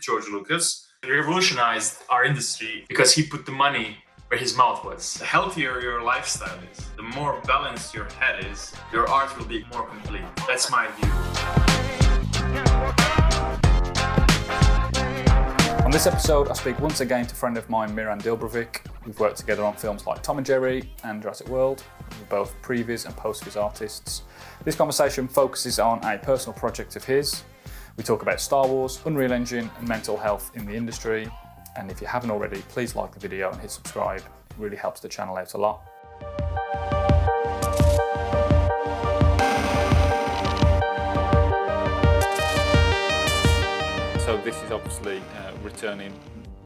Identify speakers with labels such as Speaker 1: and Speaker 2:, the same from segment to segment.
Speaker 1: George Lucas. He revolutionized our industry because he put the money where his mouth was. The healthier your lifestyle is, the more balanced your head is, your art will be more complete. That's my view.
Speaker 2: On this episode, I speak once again to a friend of mine, Miran Dilberovic. We've worked together on films like Tom and Jerry and Jurassic World. We're both previs and post-vis artists. This conversation focuses on a personal project of his. We talk about Star Wars, Unreal Engine, and mental health in the industry. And if you haven't already, please like the video and hit subscribe. It really helps the channel out a lot. So this is obviously returning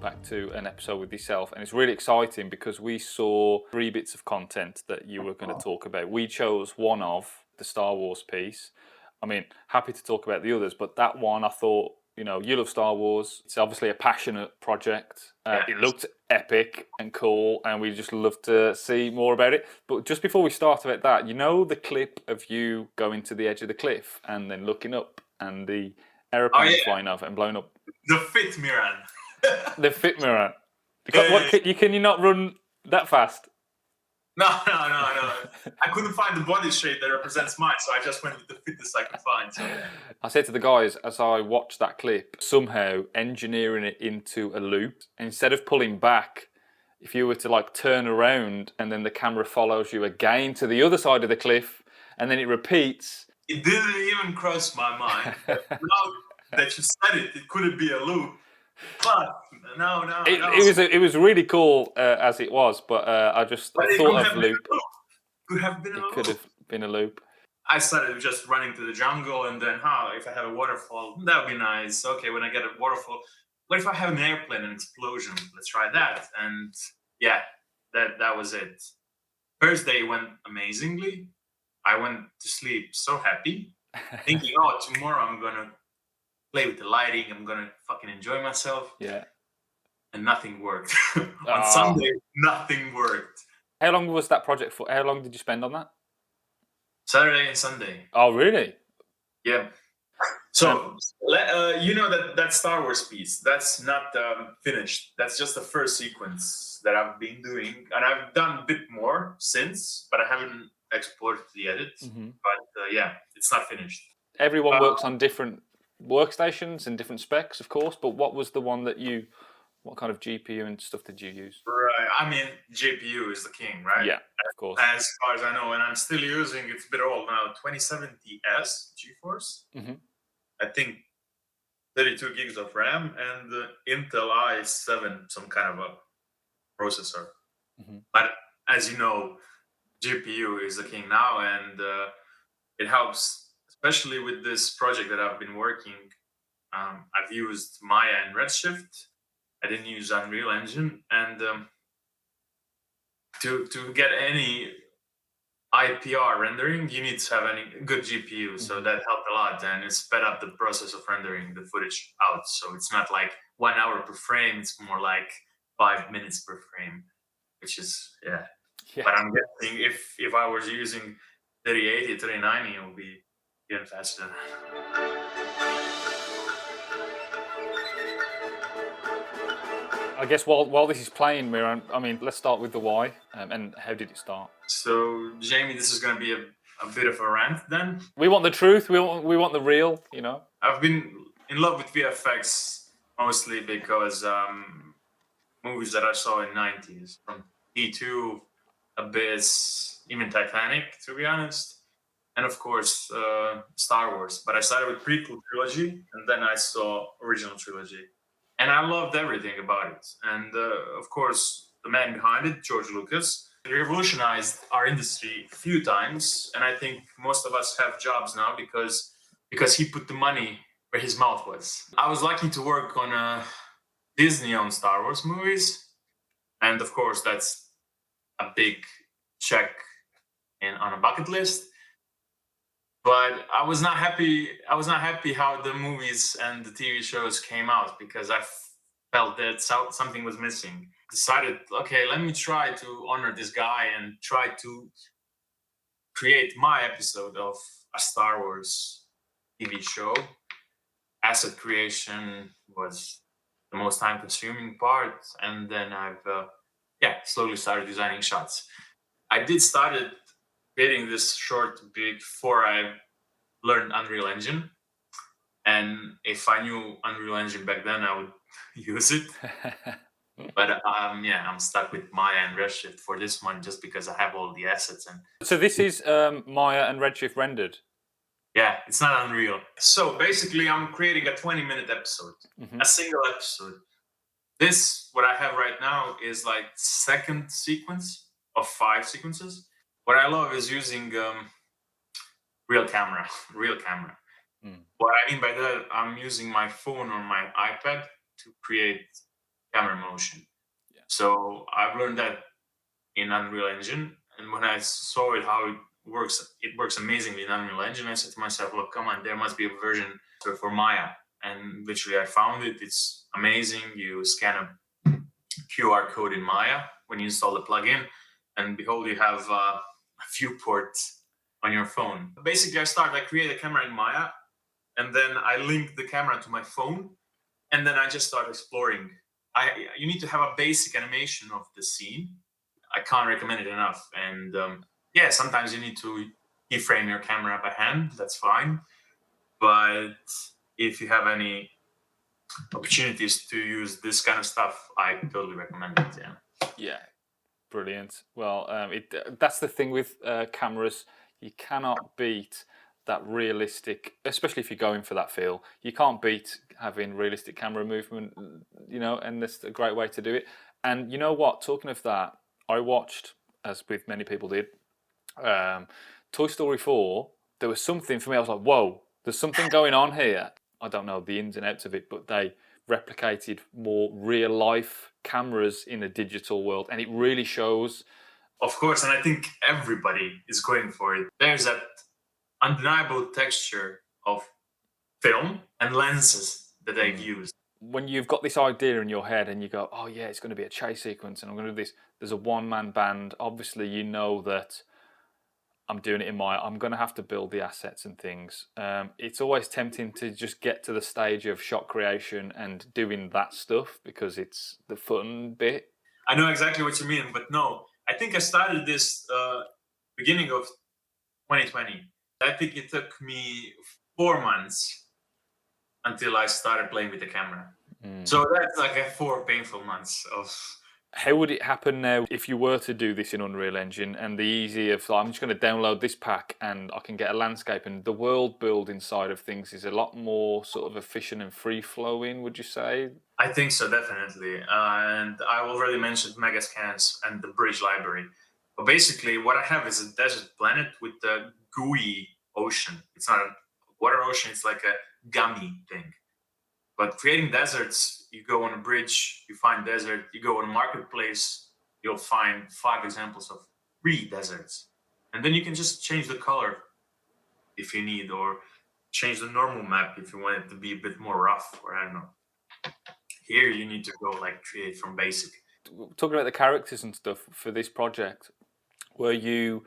Speaker 2: back to an episode with yourself, and it's really exciting because we saw 3 bits of content that you were going to talk about. We chose one of the Star Wars piece. I mean, happy to talk about the others, but that one I thought, you know, you love Star Wars. It's obviously a passionate project. It looked epic and cool, and we just love to see more about it. But just before we start about that, you know the clip of you going to the edge of the cliff and then looking up and the aeroplane flying off and blowing up?
Speaker 1: The fit, Miran.
Speaker 2: The fit, Miran. Can you not run that fast?
Speaker 1: No. I couldn't find the body shape that represents mine, so I just went with the fittest I could find. So.
Speaker 2: I said to the guys as I watched that clip, somehow engineering it into a loop. Instead of pulling back, if you were to like turn around and then the camera follows you again to the other side of the cliff, and then it repeats.
Speaker 1: It didn't even cross my mind. Now that you said it, it couldn't be a loop. But no.
Speaker 2: It was really cool as it was, but I just thought of loop.
Speaker 1: Could have been a loop.
Speaker 2: It could have been a loop.
Speaker 1: I started just running to the jungle, and then if I have a waterfall, that would be nice. Okay, when I get a waterfall, what if I have an airplane, an explosion? Let's try that. And yeah, that was it. First day went amazingly. I went to sleep so happy, thinking, tomorrow I'm gonna play with the lighting, I'm gonna fucking enjoy myself.
Speaker 2: Yeah. And
Speaker 1: nothing worked. On Sunday, nothing worked.
Speaker 2: How long was that project for? How long did you spend on that?
Speaker 1: Saturday and Sunday.
Speaker 2: Oh, really?
Speaker 1: Yeah. So, you know that Star Wars piece, that's not finished. That's just the first sequence that I've been doing. And I've done a bit more since, but I haven't exported the edit. Mm-hmm. But yeah, it's not finished.
Speaker 2: Everyone works on different workstations and different specs, of course, but what was the one that what kind of GPU and stuff did you use?
Speaker 1: Right, I mean, GPU is the king, right?
Speaker 2: Yeah, of course.
Speaker 1: As far as I know, and I'm still using, it's a bit old now, 2070S GeForce. Mm-hmm. I think 32 gigs of RAM and Intel i7, some kind of a processor. Mm-hmm. But as you know, GPU is the king now, and it helps, especially with this project that I've been working. I've used Maya and Redshift. I didn't use Unreal Engine, and to get any IPR rendering, you need to have any good GPU. Mm-hmm. So that helped a lot, and it sped up the process of rendering the footage out. So it's not like 1 hour per frame; it's more like 5 minutes per frame, which is yeah. But I'm guessing if I was using 3080, 3090, it would be even faster.
Speaker 2: I guess while this is playing, Miran, I mean, let's start with the why, and how did it start?
Speaker 1: So, Jamie, this is going to be a bit of a rant then.
Speaker 2: We want the truth, we want the real, you know?
Speaker 1: I've been in love with VFX mostly because movies that I saw in the 90s, from E2, Abyss, even Titanic, to be honest. And of course, Star Wars. But I started with prequel trilogy, and then I saw original trilogy. And I loved everything about it. And of course, the man behind it, George Lucas, he revolutionized our industry a few times. And I think most of us have jobs now because he put the money where his mouth was. I was lucky to work on Disney-owned Star Wars movies. And of course, that's a big check on a bucket list. But I was not happy how the movies and the TV shows came out because I felt that something was missing. Decided, okay, let me try to honor this guy and try to create my episode of a Star Wars TV show. Asset creation was the most time-consuming part, and then I've slowly started designing shots. I did started creating this short before I learned Unreal Engine, and if I knew Unreal Engine back then, I would use it. But I'm stuck with Maya and Redshift for this one just because I have all the assets. And
Speaker 2: So this is Maya and Redshift rendered.
Speaker 1: yeah, it's not Unreal. So basically, I'm creating a 20-minute episode, a single episode. This, what I have right now, is like second sequence of 5 sequences. What I love is using real camera. What I mean by that, I'm using my phone or my iPad to create camera motion.
Speaker 2: Yeah.
Speaker 1: So I've learned that in Unreal Engine, and when I saw it how it works amazingly in Unreal Engine. I said to myself, look, come on, there must be a version for Maya. And literally I found it. It's amazing. You scan a QR code in Maya when you install the plugin, and behold, you have a viewport on your phone. Basically, I create a camera in Maya, and then I link the camera to my phone, and then I just start exploring. You need to have a basic animation of the scene. I can't recommend it enough. And sometimes you need to keyframe your camera by hand. That's fine. But if you have any opportunities to use this kind of stuff, I totally recommend it.
Speaker 2: Yeah, brilliant. Well, that's the thing with cameras. You cannot beat that realistic, especially if you're going for that feel. You can't beat having realistic camera movement, and that's a great way to do it. And you know what? Talking of that, I watched, as with many people did, Toy Story 4. There was something for me. I was like, whoa, there's something going on here. I don't know the ins and outs of it, but they replicated more real life cameras in a digital world, and it really shows.
Speaker 1: Of course, and I think everybody is going for it. There's that undeniable texture of film and lenses that they've used.
Speaker 2: When you've got this idea in your head and you go, oh yeah, it's going to be a chase sequence and I'm going to do this, there's a one-man band, obviously you know that I'm doing it I'm going to have to build the assets and things. It's always tempting to just get to the stage of shot creation and doing that stuff because it's the fun bit.
Speaker 1: I know exactly what you mean, but no, I think I started this beginning of 2020. I think it took me 4 months until I started playing with the camera. So that's like 4 painful months of...
Speaker 2: How would it happen now if you were to do this in Unreal Engine and the easy of, I'm just going to download this pack and I can get a landscape, and the world building side of things is a lot more sort of efficient and free-flowing, would you say?
Speaker 1: I think so, definitely. And I already mentioned Megascans and the bridge library. But basically, what I have is a desert planet with a gooey ocean. It's not a water ocean, it's like a gummy thing. But creating deserts, you go on a bridge, you find desert. You go on a marketplace, you'll find 5 examples of 3 deserts. And then you can just change the color if you need, or change the normal map if you want it to be a bit more rough, or I don't know. Here you need to go like create from basic.
Speaker 2: Talking about the characters and stuff for this project, were you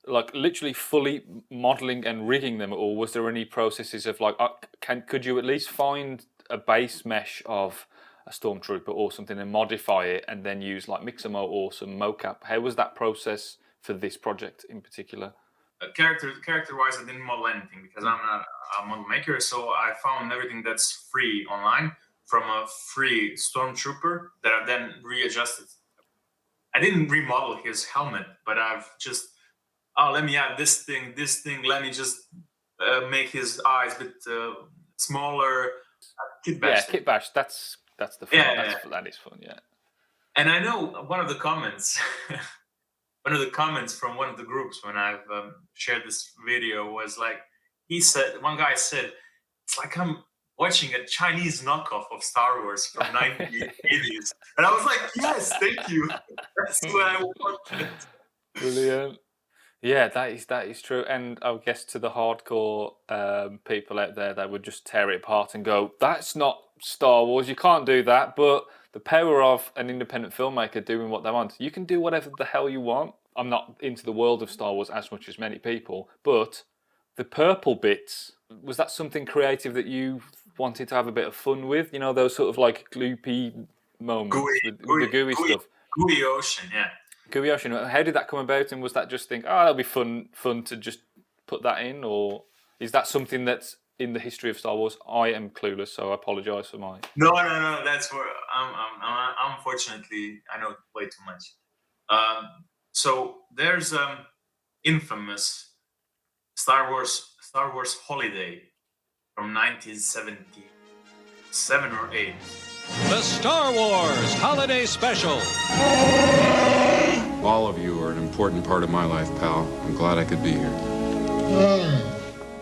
Speaker 2: like literally fully modeling and rigging them, or was there any processes of like, could you at least find a base mesh of a stormtrooper or something and modify it and then use like Mixamo or some mocap? How was that process for this project in particular?
Speaker 1: Character-wise, I didn't model anything because I'm not a model maker. So I found everything that's free online from a free stormtrooper that I've then readjusted. I didn't remodel his helmet, but I've just, let me add this thing. Let me just make his eyes a bit smaller. Kit bash.
Speaker 2: Yeah, kit bash. That's the fun. That is fun. Yeah.
Speaker 1: And I know one of the comments, from one of the groups when I've shared this video was like, one guy said, it's like I'm watching a Chinese knockoff of Star Wars from 1980s. And I was like, yes, thank you. That's what I wanted.
Speaker 2: Brilliant. Yeah, that is true. And I guess to the hardcore people out there, they would just tear it apart and go, that's not Star Wars, you can't do that. But the power of an independent filmmaker doing what they want, you can do whatever the hell you want. I'm not into the world of Star Wars as much as many people, but the purple bits, was that something creative that you wanted to have a bit of fun with. You know, those sort of like gloopy moments with the gooey stuff.
Speaker 1: Gooey ocean, yeah.
Speaker 2: Gooey ocean. How did that come about? And was that just think, oh, that'll be fun to just put that in, or is that something that's in the history of Star Wars? I am clueless, so I apologize for my.
Speaker 1: No. That's where unfortunately I know way too much. So there's infamous Star Wars Holiday from 1977 or 8.
Speaker 3: The Star Wars Holiday Special.
Speaker 4: All of you are an important part of my life, pal. I'm glad I could be here.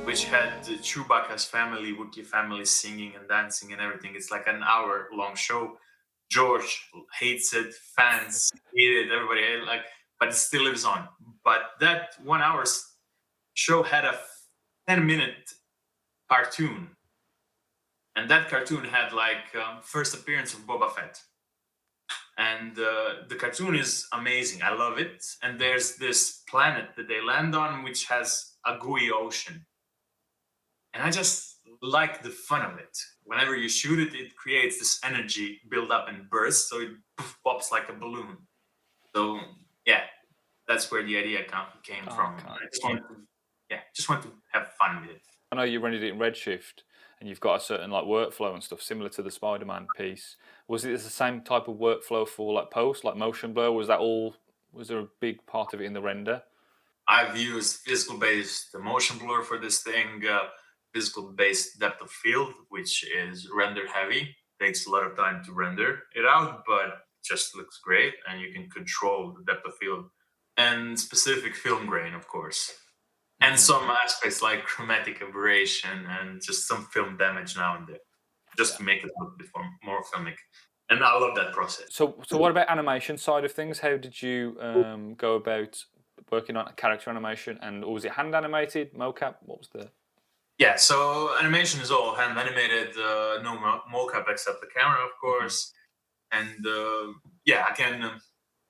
Speaker 1: Which had Chewbacca's family, Wookiee family singing and dancing and everything. It's like an hour-long show. George hates it, fans hate it, everybody hate it, but it still lives on. But that 1 hour show had a 10-minute cartoon. And that cartoon had first appearance of Boba Fett. And the cartoon is amazing. I love it. And there's this planet that they land on which has a gooey ocean. And I just like the fun of it. Whenever you shoot it, it creates this energy build up and burst. So it pops like a balloon. So yeah, that's where the idea came from. I just want to have fun with it.
Speaker 2: I know you rendered it in Redshift, and you've got a certain like workflow and stuff similar to the Spider-Man piece. Was it the same type of workflow for like post, like motion blur? Was there a big part of it in the render?
Speaker 1: I've used physical-based motion blur for this thing, physical-based depth of field, which is render heavy. Takes a lot of time to render it out, but just looks great, and you can control the depth of field and specific film grain, of course. And some aspects like chromatic aberration and just some film damage now and then, just to make it look a bit more filmic. And I love that process.
Speaker 2: So what about animation side of things? How did you go about working on a character animation? And or was it hand animated, mocap? What was the?
Speaker 1: Yeah, so animation is all hand animated, no mocap except the camera, of course. And I can.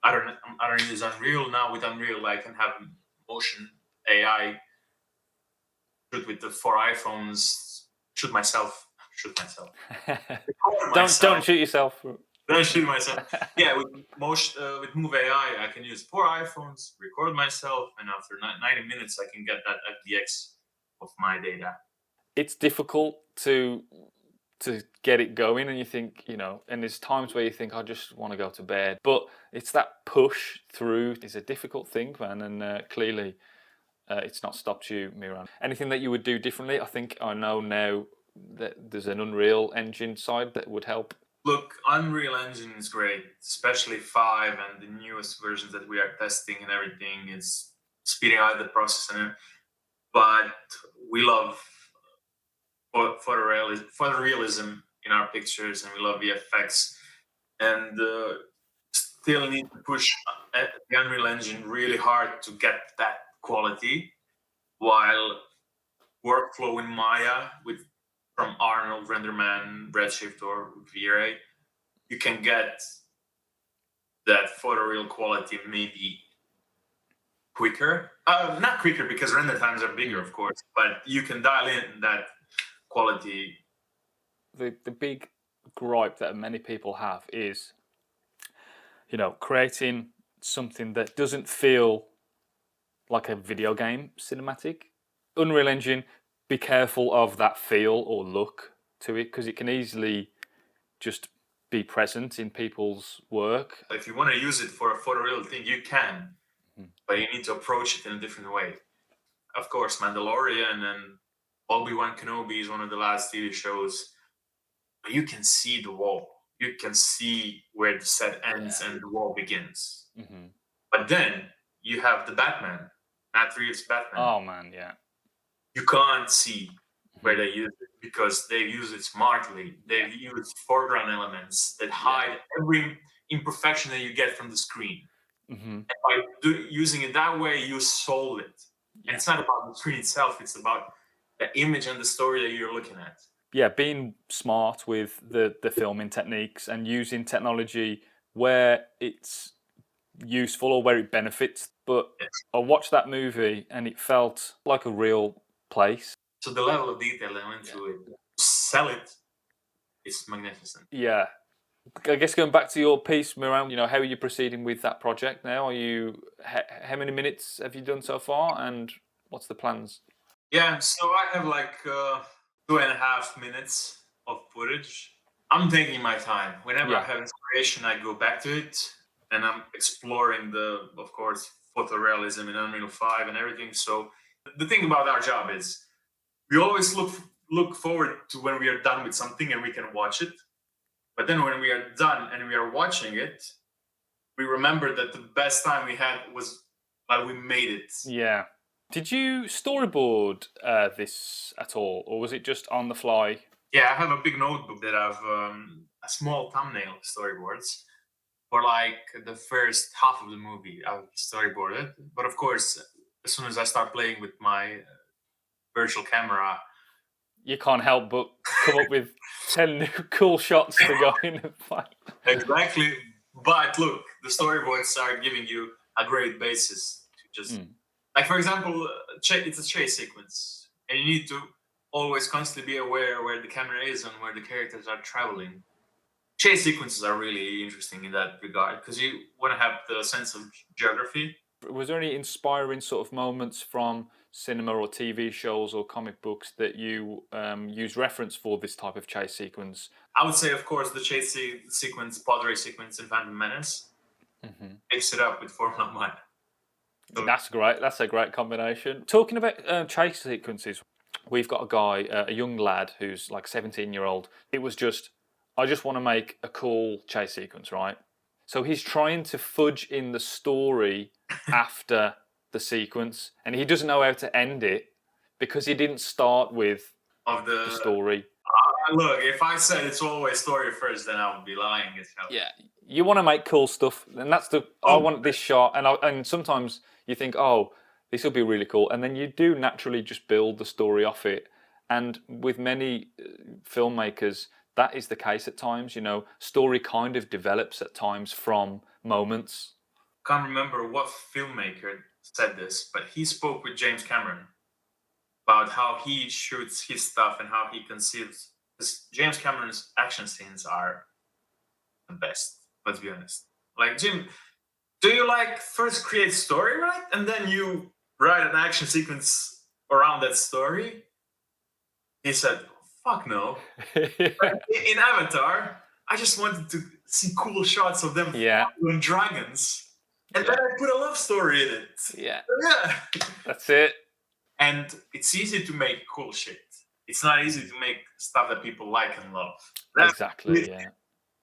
Speaker 1: I don't use Unreal now. With Unreal, I can have motion AI shoot with the 4 iPhones. Shoot myself.
Speaker 2: Don't shoot yourself.
Speaker 1: Don't shoot myself. Yeah, with Move AI, I can use 4 iPhones, record myself, and after 90 minutes, I can get that FDX of my data.
Speaker 2: It's difficult to get it going, and you think, and there's times where you think, I just want to go to bed. But it's that push through is a difficult thing, man, and clearly it's not stopped you, Miran. Anything that you would do differently? I think I know now that there's an Unreal Engine side that would help.
Speaker 1: Look, Unreal Engine is great, especially 5 and the newest versions that we are testing and everything is speeding out the process. But we love photorealism in our pictures, and we love VFX, and still need to push the Unreal Engine really hard to get that quality, while workflow in Maya from Arnold, Renderman, Redshift, or V-Ray, you can get that photoreal quality maybe quicker. Not quicker because render times are bigger, of course, but you can dial in that quality.
Speaker 2: The big gripe that many people have is, creating something that doesn't feel like a video game cinematic. Unreal Engine, be careful of that feel or look to it, because it can easily just be present in people's work.
Speaker 1: If you want to use it for a photoreal thing, you can, but you need to approach it in a different way. Of course, Mandalorian and Obi-Wan Kenobi is one of the last TV shows, but you can see the wall. You can see where the set ends and the wall begins. But then you have the Batman, Matt Reeves' Batman.
Speaker 2: Oh man, yeah.
Speaker 1: You can't see where they use it because they use it smartly. They use foreground elements that hide every imperfection that you get from the screen. And by using it that way, you solve it. And it's not about the screen itself, it's about the image and the story that you're looking at.
Speaker 2: Yeah, being smart with the filming techniques and using technology where it's useful or where it benefits. But I watched that movie and it felt like a real place.
Speaker 1: So the level of detail that went through it sell it, it's magnificent.
Speaker 2: Yeah. I guess going back to your piece, Miran, how are you proceeding with that project now? How many minutes have you done so far, and what's the plans?
Speaker 1: Yeah, so I have like 2.5 minutes of footage. I'm taking my time. Whenever I
Speaker 2: Yeah.
Speaker 1: have inspiration, I go back to it, and I'm exploring of course, photorealism in Unreal 5 and everything. So the thing about our job is we always look forward to when we are done with something and we can watch it. But then when we are done and we are watching it, we remember that the best time we had was while we made it.
Speaker 2: Yeah. Did you storyboard this at all, or was it just on the fly?
Speaker 1: Yeah, I have a big notebook that I've a small thumbnail storyboards for like the first half of the movie. I've storyboarded, but of course, as soon as I start playing with my virtual camera,
Speaker 2: You can't help but come up with 10 new cool shots to go in and fight.
Speaker 1: exactly. But look, the storyboards are giving you a great basis to just like, for example, it's a chase sequence, and you need to always constantly be aware where the camera is and where the characters are traveling. Chase sequences are really interesting in that regard because you want to have the sense of geography.
Speaker 2: Was there any inspiring sort of moments from cinema or TV shows or comic books that you use reference for this type of chase sequence?
Speaker 1: I would say, of course, the chase sequence, pod race sequence in Phantom Menace. Mix it up with Formula One. So,
Speaker 2: That's great. That's a great combination. Talking about chase sequences, we've got a guy, a young lad who's like 17-year-old. It was just, I just want to make a cool chase sequence, right? So he's trying to fudge in the story after the sequence, and he doesn't know how to end it because he didn't start with
Speaker 1: of
Speaker 2: the story.
Speaker 1: Look, if I said it's always story first, then I would be lying as hell.
Speaker 2: Yeah, you want to make cool stuff, and that's I want this shot, and sometimes you think, oh, this will be really cool, and then you do naturally just build the story off it. And with many filmmakers, that is the case at times. Story kind of develops at times from moments.
Speaker 1: Can't remember what filmmaker said this, but he spoke with James Cameron about how he shoots his stuff and how he conceives. Because James Cameron's action scenes are the best. Let's be honest. Like, Jim, do you like first create story, right, and then you write an action sequence around that story? He said, "Fuck no." In Avatar, I just wanted to see cool shots of them fighting dragons, and then I put a love story in it.
Speaker 2: Yeah,
Speaker 1: that's
Speaker 2: it.
Speaker 1: And it's easy to make cool shit. It's not easy to make stuff that people like and love. That's
Speaker 2: exactly. Yeah.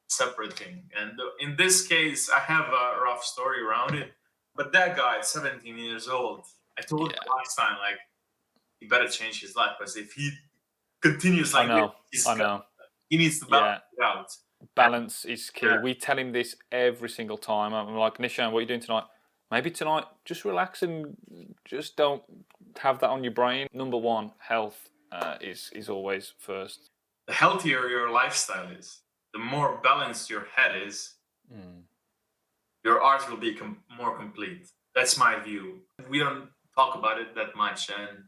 Speaker 1: Separate thing. And in this case, I have a rough story around it. But that guy, 17 years old, I told him last time, like, he better change his life because if he continues like this, he needs to balance it out.
Speaker 2: Balance is key. We tell him this every single time. I'm like, Nishan, what are you doing tonight? Maybe tonight, just relax and just don't have that on your brain. Number one, health is always first.
Speaker 1: The healthier your lifestyle is, the more balanced your head is, your art will be more complete. That's my view. We don't talk about it that much, and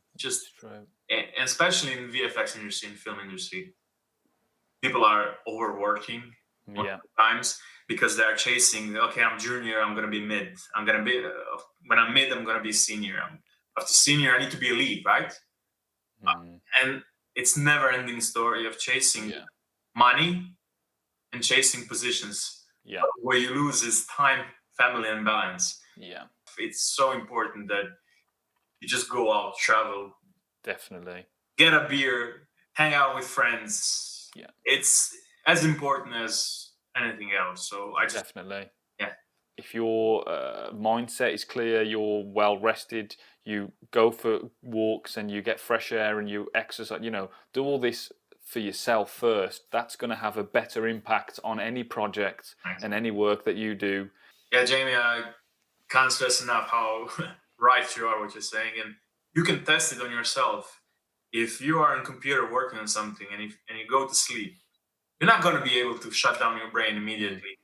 Speaker 1: and especially in VFX industry, in film industry, people are overworking times because they're chasing. Okay, I'm junior. I'm gonna be mid. I'm gonna be when I'm mid. I'm gonna be senior. After senior, I need to be elite, right? And it's never-ending story of chasing money and chasing positions.
Speaker 2: Yeah.
Speaker 1: Where you lose is time, family, and balance.
Speaker 2: Yeah.
Speaker 1: It's so important that you just go out, travel.
Speaker 2: Definitely.
Speaker 1: Get a beer, hang out with friends.
Speaker 2: Yeah.
Speaker 1: It's as important as anything else. So
Speaker 2: definitely.
Speaker 1: Yeah.
Speaker 2: If your mindset is clear, you're well rested, you go for walks and you get fresh air and you exercise, do all this for yourself first, that's going to have a better impact on any project and any work that you do.
Speaker 1: Yeah, Jamie, I can't stress enough how right you are what you're saying, and you can test it on yourself. If you are on computer working on something and you go to sleep, you're not going to be able to shut down your brain immediately.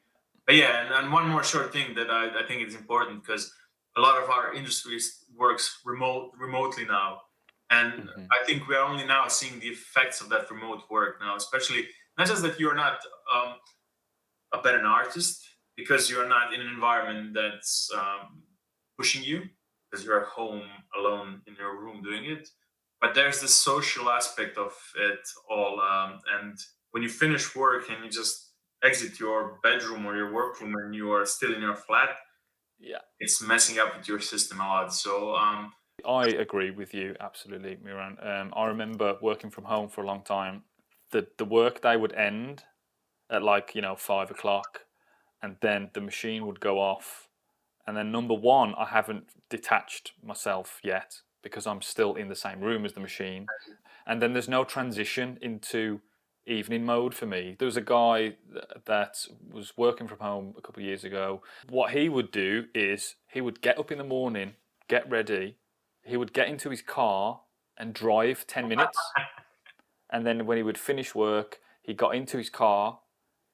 Speaker 1: But yeah, and one more short thing that I think is important, because a lot of our industry works remotely now. And I think we are only now seeing the effects of that remote work now, especially not just that you're not a better artist because you're not in an environment that's pushing you because you're at home alone in your room doing it, but there's the social aspect of it all. And when you finish work and you just exit your bedroom or your workroom and you are still in your flat, it's messing up with your system a lot. So
Speaker 2: I agree with you absolutely, Miran. I remember working from home for a long time. The work day would end at 5 o'clock, and then the machine would go off. And then number one, I haven't detached myself yet because I'm still in the same room as the machine. And then there's no transition into evening mode for me. There was a guy that was working from home a couple of years ago. What he would do is he would get up in the morning, get ready, he would get into his car and drive 10 minutes. And then when he would finish work, he got into his car,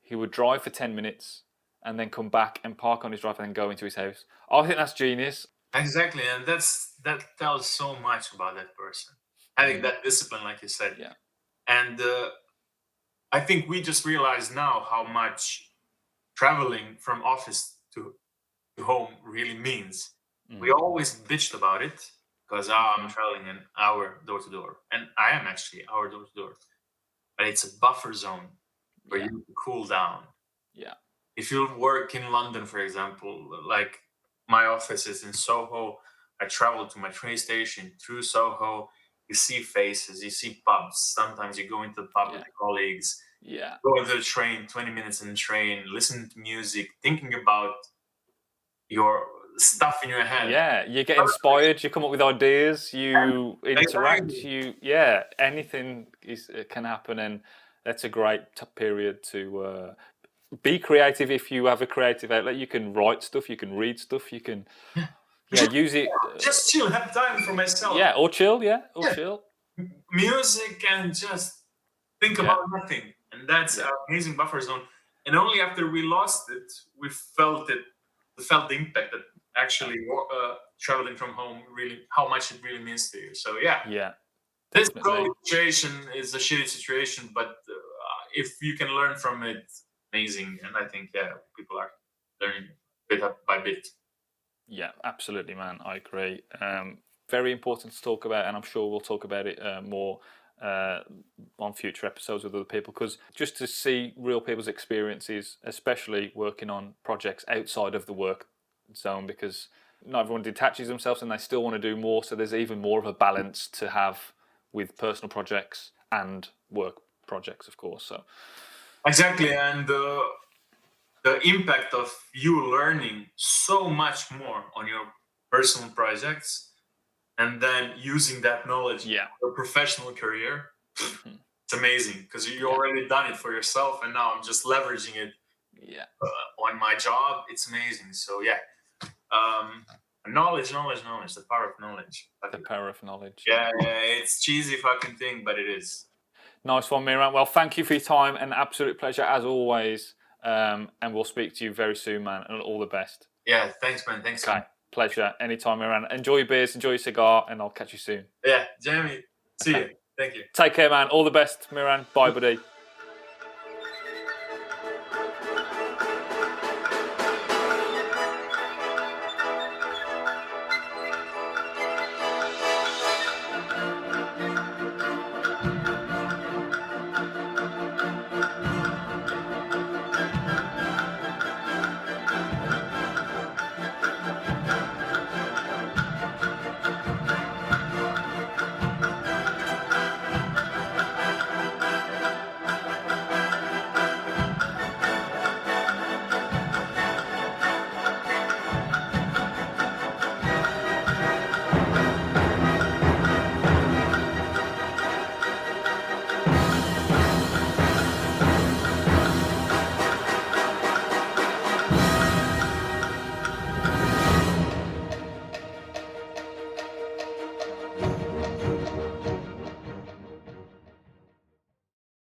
Speaker 2: he would drive for 10 minutes and then come back and park on his drive and then go into his house. I think that's genius.
Speaker 1: Exactly, and that tells so much about that person. Having that discipline, like you said.
Speaker 2: Yeah.
Speaker 1: And I think we just realize now how much traveling from office to home really means. We always bitched about it because I'm traveling an hour door to door, and I am actually hour door to door. But it's a buffer zone for you to cool down.
Speaker 2: Yeah.
Speaker 1: If you work in London, for example, like my office is in Soho, I travel to my train station through Soho. You see faces, you see pubs. Sometimes you go into the pub with your colleagues.
Speaker 2: Yeah.
Speaker 1: Go into the train, 20 minutes in the train, listen to music, thinking about your stuff in your head.
Speaker 2: Yeah, you get inspired, you come up with ideas, you interact, anything can happen, and that's a great period to be creative. If you have a creative outlet, you can write stuff, you can read stuff, you can use it.
Speaker 1: Just chill, have time for myself.
Speaker 2: Yeah, or chill, chill.
Speaker 1: Music and just think about nothing. And that's an amazing buffer zone. And only after we lost it, we felt the impact that actually traveling from home really, how much it really means to you. So this COVID situation is a shitty situation, but if you can learn from it, amazing. And I think people are learning bit by bit.
Speaker 2: Yeah, absolutely, man. I agree. Very important to talk about, and I'm sure we'll talk about it more on future episodes with other people, because just to see real people's experiences, especially working on projects outside of the work zone, because not everyone detaches themselves and they still want to do more, so there's even more of a balance to have with personal projects and work projects, of course. So
Speaker 1: exactly, and the impact of you learning so much more on your personal projects and then using that knowledge in your professional career, it's amazing because you already done it for yourself, and now I'm just leveraging it on my job. It's amazing. So knowledge, the power of knowledge.
Speaker 2: The power of knowledge.
Speaker 1: Yeah, it's cheesy fucking thing, but it is.
Speaker 2: Nice one, Miran. Well, thank you for your time, an absolute pleasure as always. And we'll speak to you very soon, man, and all the best.
Speaker 1: Yeah, thanks, man. Thanks.
Speaker 2: Okay, pleasure. Anytime, Miran. Enjoy your beers, enjoy your cigar, and I'll catch you soon.
Speaker 1: Yeah, Jamie, see you. Thank you.
Speaker 2: Take care, man. All the best, Miran. Bye, buddy.